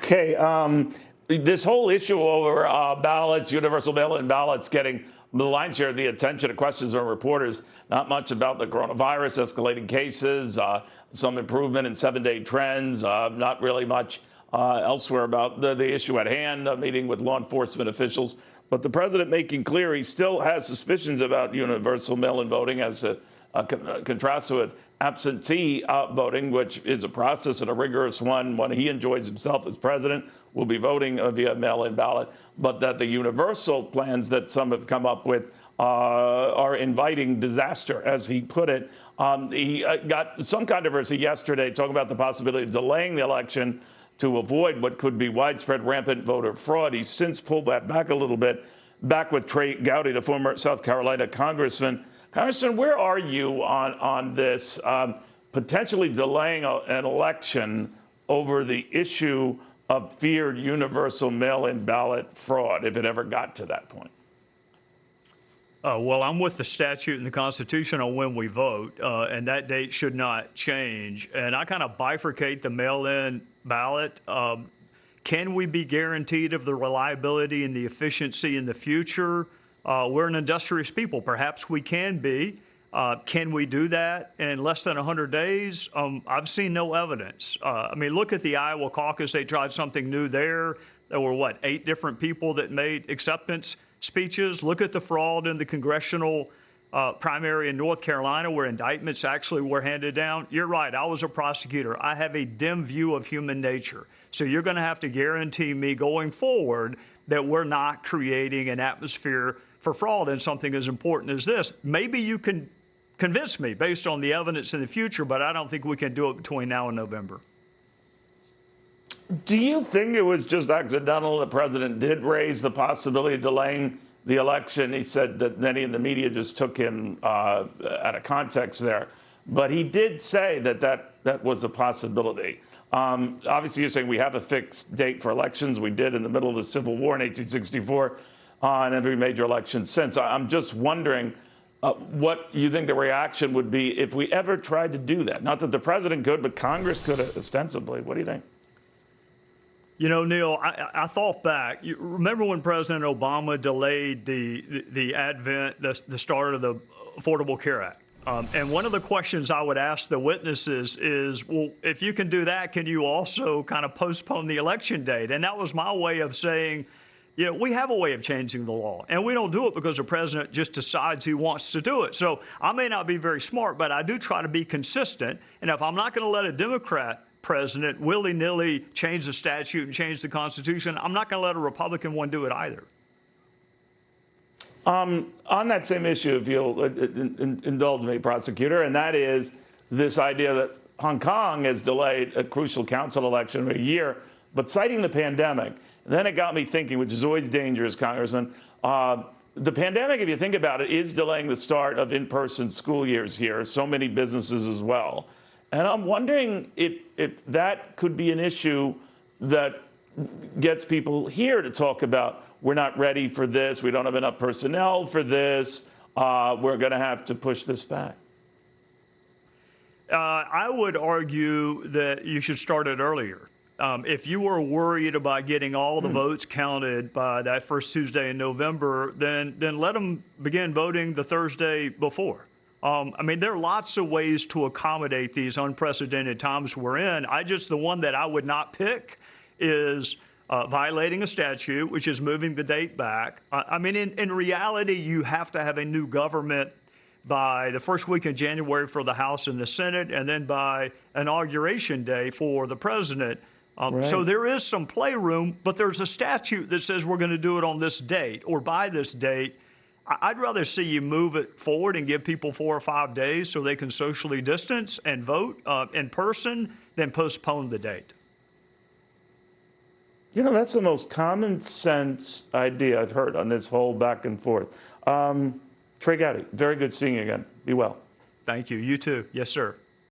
Okay, this whole issue over ballots, universal mail-in ballots, getting the lion's share of the attention of questions from reporters. Not much about the coronavirus, escalating cases, some improvement in 7-day trends, not really much elsewhere about the issue at hand, meeting with law enforcement officials. But the president making clear he still has suspicions about universal mail-in voting, as to contrast with absentee voting, which is a process and a rigorous one. When he enjoys himself as president, will be voting via mail-in ballot, but that the universal plans that some have come up with are inviting disaster, as he put it. He got some controversy yesterday talking about the possibility of delaying the election to avoid what could be widespread rampant voter fraud. He's since pulled that back a little bit. Back with Trey Gowdy, the former South Carolina congressman. Congressman, where are you on this potentially delaying an election over the issue of feared universal mail-in ballot fraud, if it ever got to that point? Well, I'm with the statute and the Constitution on when we vote, and that date should not change. And I kind of bifurcate the mail-in ballot. Can we be guaranteed of the reliability and the efficiency in the future? We're an industrious people. Perhaps we can be. Can we do that in less than 100 days? I've seen no evidence. I mean, look at the Iowa caucus. They tried something new there. There were, 8 different people that made acceptance speeches. Look at the fraud in the congressional primary in North Carolina, where indictments actually were handed down. You're right. I was a prosecutor. I have a dim view of human nature. So you're going to have to guarantee me going forward that we're not creating an atmosphere for fraud in something as important as this. Maybe you can convince me based on the evidence in the future, but I don't think we can do it between now and November. Do you think it was just accidental? The president did raise the possibility of delaying the election. He said that many in the media just took him out of context there. But he did say that was a possibility. Obviously, you're saying we have a fixed date for elections. We did in the middle of the Civil War in 1864 and every major election since. I'm just wondering what you think the reaction would be if we ever tried to do that. Not that the president could, but Congress could ostensibly. What do you think? You know, Neil, I thought back. You remember when President Obama delayed the start of the Affordable Care Act? And one of the questions I would ask the witnesses is, well, if you can do that, can you also kind of postpone the election date? And that was my way of saying, we have a way of changing the law, and we don't do it because the president just decides he wants to do it. So I may not be very smart, but I do try to be consistent. And if I'm not going to let a Democrat president willy-nilly change the statute and change the Constitution, I'm not going to let a Republican one do it either. On that same issue, if you'll indulge me, prosecutor, and that is this idea that Hong Kong has delayed a crucial council election a year, but citing the pandemic. And then it got me thinking, which is always dangerous, Congressman. The pandemic, if you think about it, is delaying the start of in-person school years here, so many businesses as well. And I'm wondering if that could be an issue that gets people here to talk about, we're not ready for this, we don't have enough personnel for this, we're going to have to push this back. I would argue that you should start it earlier. If you were worried about getting all the votes counted by that first Tuesday in November, then let them begin voting the Thursday before. I mean, there are lots of ways to accommodate these unprecedented times we're in. The one that I would not pick is violating a statute, which is moving the date back. I mean, in reality, you have to have a new government by the first week in January for the House and the Senate, and then by Inauguration Day for the president. Right. So there is some playroom, but there's a statute that says we're going to do it on this date or by this date. I'd rather see you move it forward and give people 4 or 5 days so they can socially distance and vote in person than postpone the date. You know, that's the most common sense idea I've heard on this whole back and forth. Trey Gowdy, very good seeing you again. Be well. Thank you. You too. Yes, sir.